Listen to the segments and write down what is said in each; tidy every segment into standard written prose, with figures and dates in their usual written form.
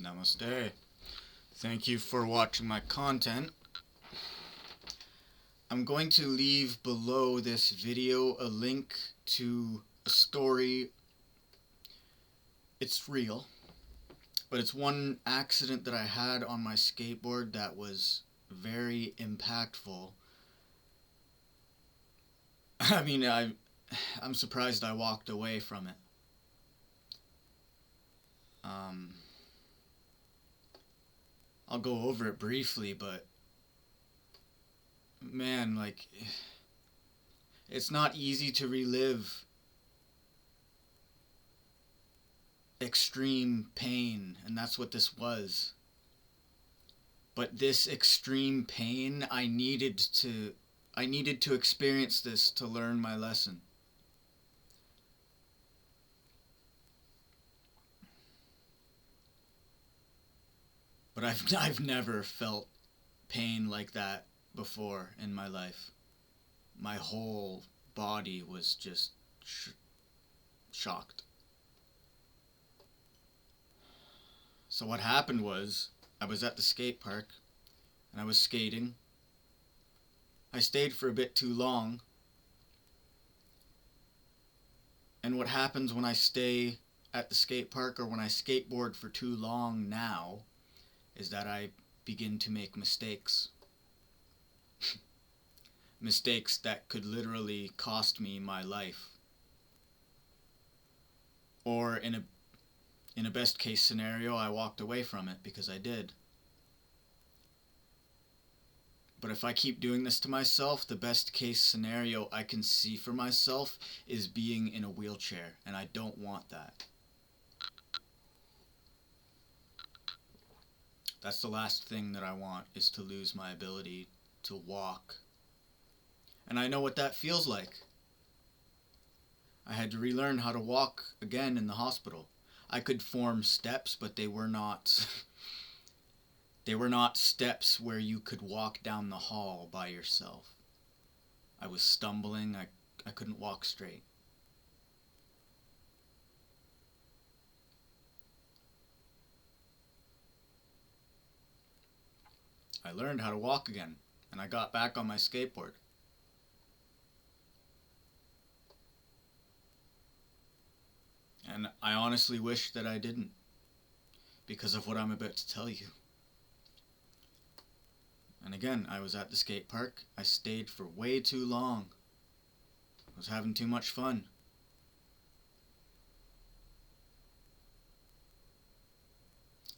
Namaste. Thank you for watching my content. I'm going to leave below this video a link to a story. It's real, but it's one accident that I had on my skateboard that was very impactful. I mean, I'm surprised I walked away from it. I'll go over it briefly, but man, like, it's not easy to relive extreme pain, and that's what this was. But this extreme pain, I needed to experience this to learn my lesson. But I've never felt pain like that before in my life. My whole body was just shocked. So what happened was, I was at the skate park and I was skating. I stayed for a bit too long. And what happens when I stay at the skate park or when I skateboard for too long now is that I begin to make mistakes. Mistakes that could literally cost me my life. Or in a best case scenario, I walked away from it because I did. But if I keep doing this to myself, the best case scenario I can see for myself is being in a wheelchair, and I don't want that. That's the last thing that I want, is to lose my ability to walk. And I know what that feels like. I had to relearn how to walk again in the hospital. I could form steps, but they were not steps where you could walk down the hall by yourself. I was stumbling, I couldn't walk straight. I learned how to walk again, and I got back on my skateboard. And I honestly wish that I didn't, because of what I'm about to tell you. And again, I was at the skate park. I stayed for way too long. I was having too much fun.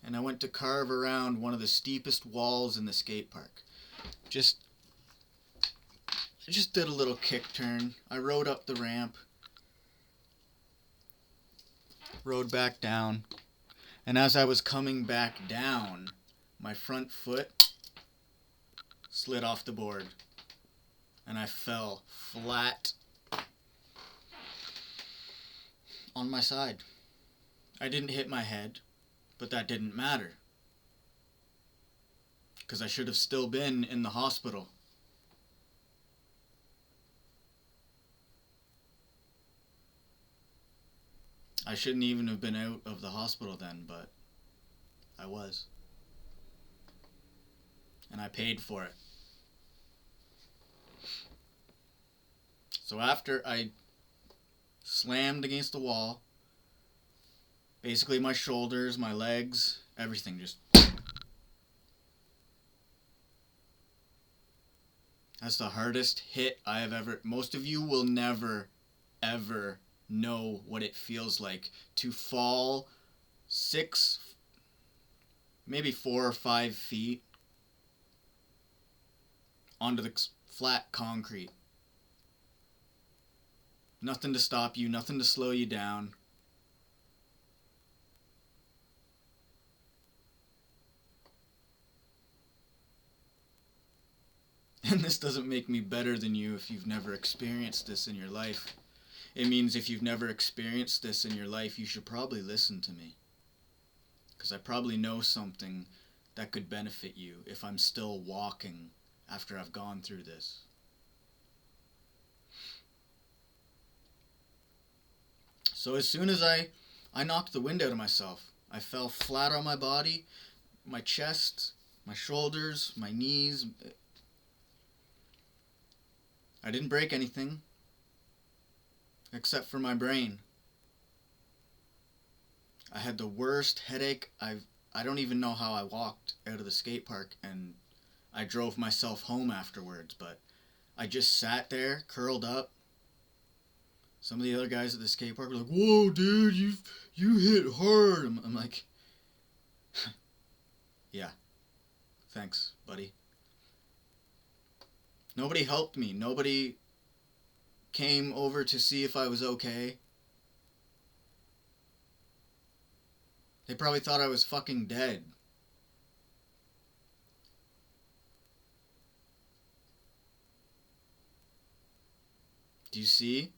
And I went to carve around one of the steepest walls in the skate park. I just did a little kick turn. I rode up the ramp, rode back down, and as I was coming back down, my front foot slid off the board, and I fell flat on my side. I didn't hit my head, but that didn't matter, because I should have still been in the hospital. I shouldn't even have been out of the hospital then, but I was. And I paid for it. So after I slammed against the wall, basically my shoulders, my legs, everything just... That's the hardest hit I have ever... Most of you will never, ever know what it feels like to fall 6, maybe 4 or 5 feet onto the flat concrete. Nothing to stop you, nothing to slow you down. And this doesn't make me better than you if you've never experienced this in your life. It means if you've never experienced this in your life, you should probably listen to me. Because I probably know something that could benefit you if I'm still walking after I've gone through this. So as soon as I knocked the wind out of myself, I fell flat on my body, my chest, my shoulders, my knees. I didn't break anything, except for my brain. I had the worst headache. I don't even know how I walked out of the skate park, and I drove myself home afterwards, but I just sat there, curled up. Some of the other guys at the skate park were like, "Whoa, dude, you hit hard." I'm like, yeah, thanks, buddy. Nobody helped me. Nobody came over to see if I was okay. They probably thought I was fucking dead. Do you see?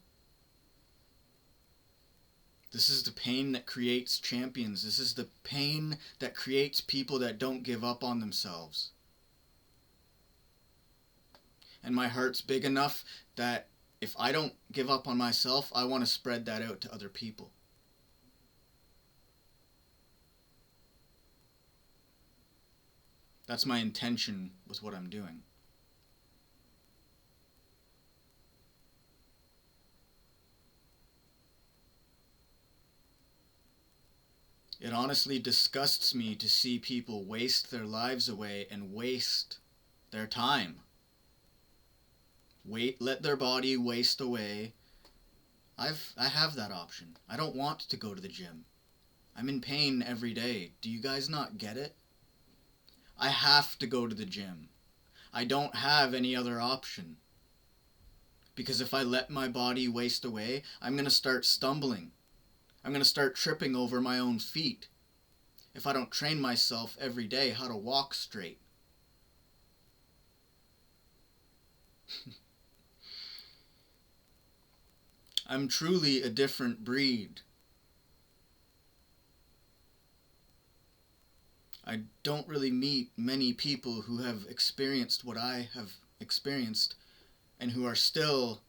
This is the pain that creates champions. This is the pain that creates people that don't give up on themselves. And my heart's big enough that if I don't give up on myself, I want to spread that out to other people. That's my intention with what I'm doing. It honestly disgusts me to see people waste their lives away and waste their time. Let their body waste away. I have that option. I don't want to go to the gym. I'm in pain every day. Do you guys not get it? I have to go to the gym. I don't have any other option. Because if I let my body waste away, I'm going to start stumbling. I'm going to start tripping over my own feet if I don't train myself every day how to walk straight. I'm truly a different breed. I don't really meet many people who have experienced what I have experienced and who are still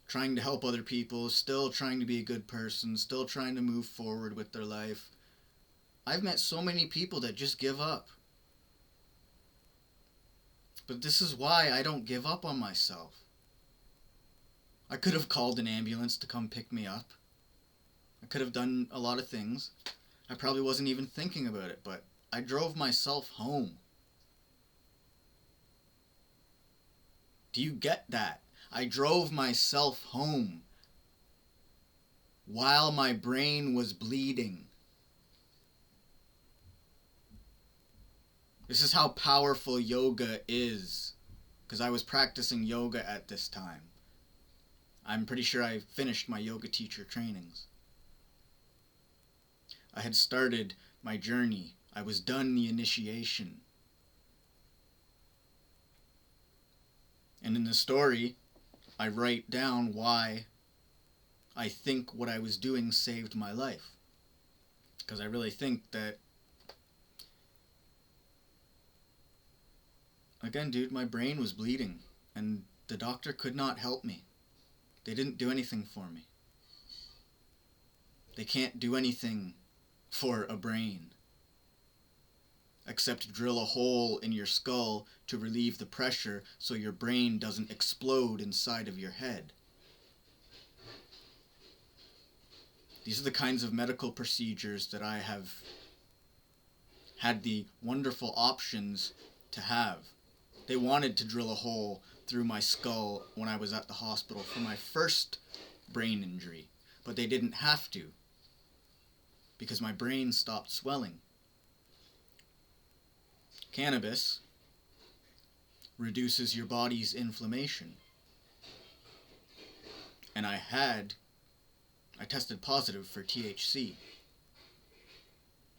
trying to help other people, still trying to be a good person, still trying to move forward with their life. I've met so many people that just give up. But this is why I don't give up on myself. I could have called an ambulance to come pick me up. I could have done a lot of things. I probably wasn't even thinking about it, but I drove myself home. Do you get that? I drove myself home while my brain was bleeding. This is how powerful yoga is, because I was practicing yoga at this time. I'm pretty sure I finished my yoga teacher trainings. I had started my journey. I was done the initiation. And in the story, I write down why I think what I was doing saved my life. Because I really think that, again, dude, my brain was bleeding, and the doctor could not help me. They didn't do anything for me. They can't do anything for a brain except drill a hole in your skull to relieve the pressure so your brain doesn't explode inside of your head. These are the kinds of medical procedures that I have had the wonderful options to have. They wanted to drill a hole through my skull when I was at the hospital for my first brain injury, but they didn't have to because my brain stopped swelling. Cannabis reduces your body's inflammation. And I tested positive for THC.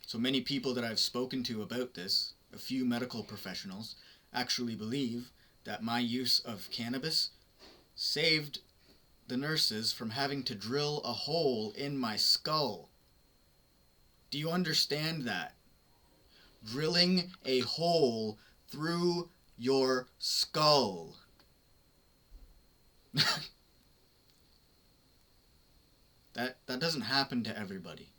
So many people that I've spoken to about this, a few medical professionals, actually believe that my use of cannabis saved the nurses from having to drill a hole in my skull. Do you understand that? Drilling a hole through your skull. That doesn't happen to everybody.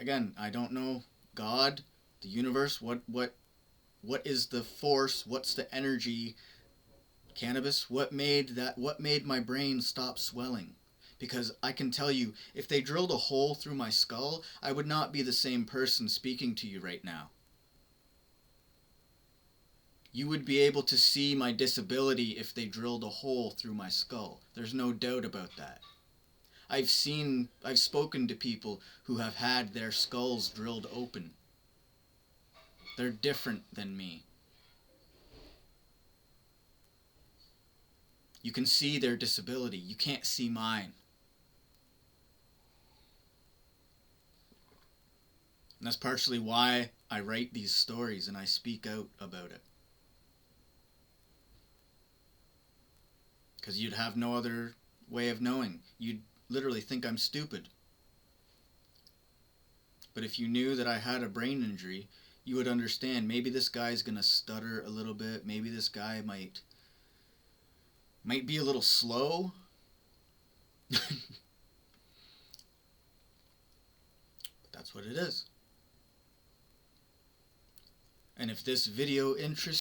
again, I don't know God, the universe, what is the force, what's the energy, cannabis, what made my brain stop swelling? Because I can tell you, if they drilled a hole through my skull, I would not be the same person speaking to you right now. You would be able to see my disability if they drilled a hole through my skull. There's no doubt about that. I've spoken to people who have had their skulls drilled open. They're different than me. You can see their disability. You can't see mine. And that's partially why I write these stories and I speak out about it. Because you'd have no other way of knowing. You'd literally think I'm stupid. But if you knew that I had a brain injury, you would understand maybe this guy's gonna stutter a little bit. Maybe this guy might be a little slow. But that's what it is. And if this video interests